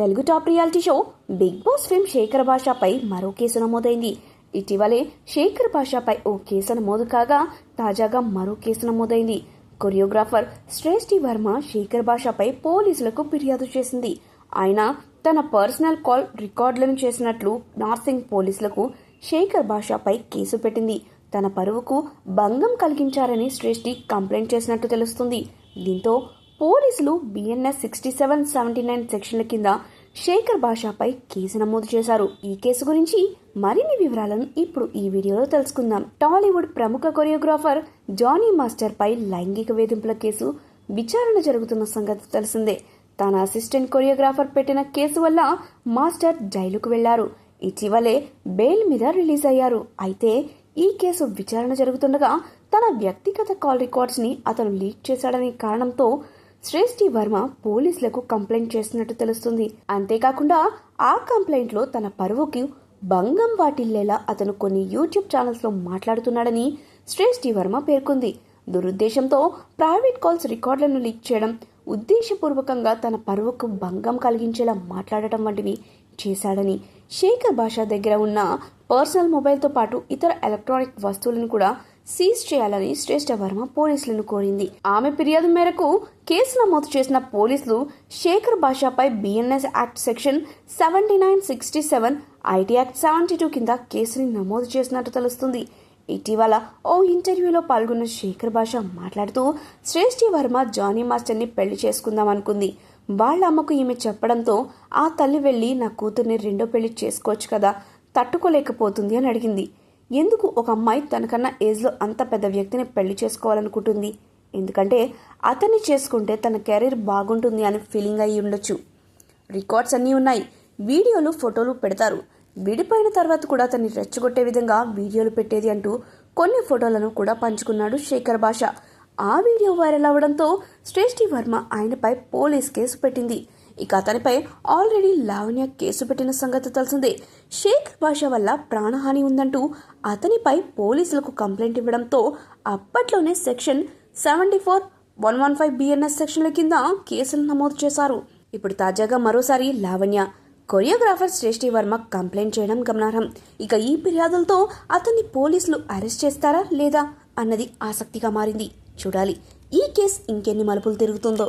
Telugu top reality show Big Boss fame Shekhar భాషపై మరో case నమోదైంది. ఇటీవలే శేఖర్ భాషపై ఓ కేసు నమోదు కాగా తాజాగా మరో కేసు నమోదైంది. కొరియోగ్రాఫర్ శ్రేష్ఠి వర్మ శేఖర్ భాషపై పోలీసులకు ఫిర్యాదు చేసింది. ఆయన తన పర్సనల్ కాల్ రికార్డులను చేసినట్లు నార్సింగ్ పోలీసులకు శేఖర్ భాషపై కేసు పెట్టింది. తన పరువుకు భంగం కలిగించారని శ్రేష్ఠి కంప్లైంట్ చేసినట్టు తెలుస్తుంది. దీంతో పోలీసులు బిఎన్ఎస్ 6779 సెక్షన్ల కింద శేఖర్ భాషపై కేసు నమోదు చేశారు. ఈ కేసు గురించి మరిన్ని వివరాలను ఇప్పుడు ఈ వీడియోలో తెలుసుకుందాం. టాలీవుడ్ ప్రముఖ కొరియోగ్రాఫర్ జానీ మాస్టర్ పై లైంగిక వేధింపుల కేసు విచారణ జరుగుతున్న సంగతి తెలిసిందే. తన అసిస్టెంట్ కొరియోగ్రాఫర్ పెట్టిన కేసు వల్ల మాస్టర్ జైలుకు వెళ్లారు. ఇటీవలే బెయిల్ మీద రిలీజ్ అయ్యారు. అయితే ఈ కేసు విచారణ జరుగుతుండగా తన వ్యక్తిగత కాల్ రికార్డ్స్ ని అతను లీక్ చేశాడనే కారణంతో శ్రేష్ఠి వర్మ పోలీసులకు కంప్లైంట్ చేసినట్టు తెలుస్తుంది. అంతేకాకుండా ఆ కంప్లైంట్ లో తన పరువుకి భంగం వాటిల్లేలా అతను కొన్ని యూట్యూబ్ ఛానల్స్ లో మాట్లాడుతున్నాడని శ్రేష్ఠి వర్మ పేర్కొంది. దురుద్దేశంతో ప్రైవేట్ కాల్స్ రికార్డులను లీక్ చేయడం, ఉద్దేశపూర్వకంగా తన పరువుకు భంగం కలిగించేలా మాట్లాడటం వంటివి చేశాడని, శేఖర్ భాష దగ్గర ఉన్న పర్సనల్ మొబైల్తో పాటు ఇతర ఎలక్ట్రానిక్ వస్తువులను కూడా సీజ్ చేయాలని శ్రేష్ఠ వర్మ పోలీసులను కోరింది. ఆమె ఫిర్యాదు మేరకు కేసు నమోదు చేసిన పోలీసులు శేఖర్ భాషపై BNS act section 7967, IT act 72 కింద కేసుని నమోదు చేసినట్టు తెలుస్తుంది. ఇటీవల ఓ ఇంటర్వ్యూలో పాల్గొన్న శేఖర్ భాష మాట్లాడుతూ శ్రేష్ఠి వర్మ జానీ మాస్టర్ని పెళ్లి చేసుకుందాం అనుకుంది. వాళ్ళ అమ్మకు ఈమె చెప్పడంతో ఆ తల్లి వెళ్లి నా కూతుర్ని రెండో పెళ్లి చేసుకోవచ్చు కదా, తట్టుకోలేకపోతుంది అని అడిగింది. ఎందుకు ఒక అమ్మాయి తనకన్నా ఏజ్లో అంత పెద్ద వ్యక్తిని పెళ్లి చేసుకోవాలనుకుంటుంది? ఎందుకంటే అతన్ని చేసుకుంటే తన కెరీర్ బాగుంటుంది అని ఫీలింగ్ అయ్యి ఉండొచ్చు. రికార్డ్స్ అన్నీ ఉన్నాయి, వీడియోలు ఫోటోలు పెడతారు. విడిపోయిన తర్వాత కూడా అతన్ని రెచ్చగొట్టే విధంగా వీడియోలు పెట్టేది అంటూ కొన్ని ఫోటోలను కూడా పంచుకున్నాడు శేఖర్ భాష. ఆ వీడియో వైరల్ అవడంతో శ్రేష్ఠి వర్మ ఆయనపై పోలీస్ కేసు పెట్టింది. ఇక అతనిపై ఆల్రెడీ లావణ్య కేసు పెట్టిన సంగతి తెలిసిందే. శేఖర్ భాష వల్ల ప్రాణహాని ఉందంటూ అతనిపై పోలీసులకు కంప్లైంట్ ఇవ్వడంతో అప్పట్లోనే సెక్షన్ 74-115 బిఎన్ఎస్ సెక్షన్ల కింద కేసులు నమోదు చేశారు. ఇప్పుడు తాజాగా మరోసారి లావణ్య, కొరియోగ్రాఫర్ శ్రేష్ఠి వర్మ కంప్లైంట్ చేయడం గమనార్హం. ఇక ఈ ఫిర్యాదులతో అతన్ని పోలీసులు అరెస్ట్ చేస్తారా లేదా అన్నది ఆసక్తిగా మారింది. చూడాలి ఈ కేసు ఇంకెన్ని మలుపులు తిరుగుతుందో.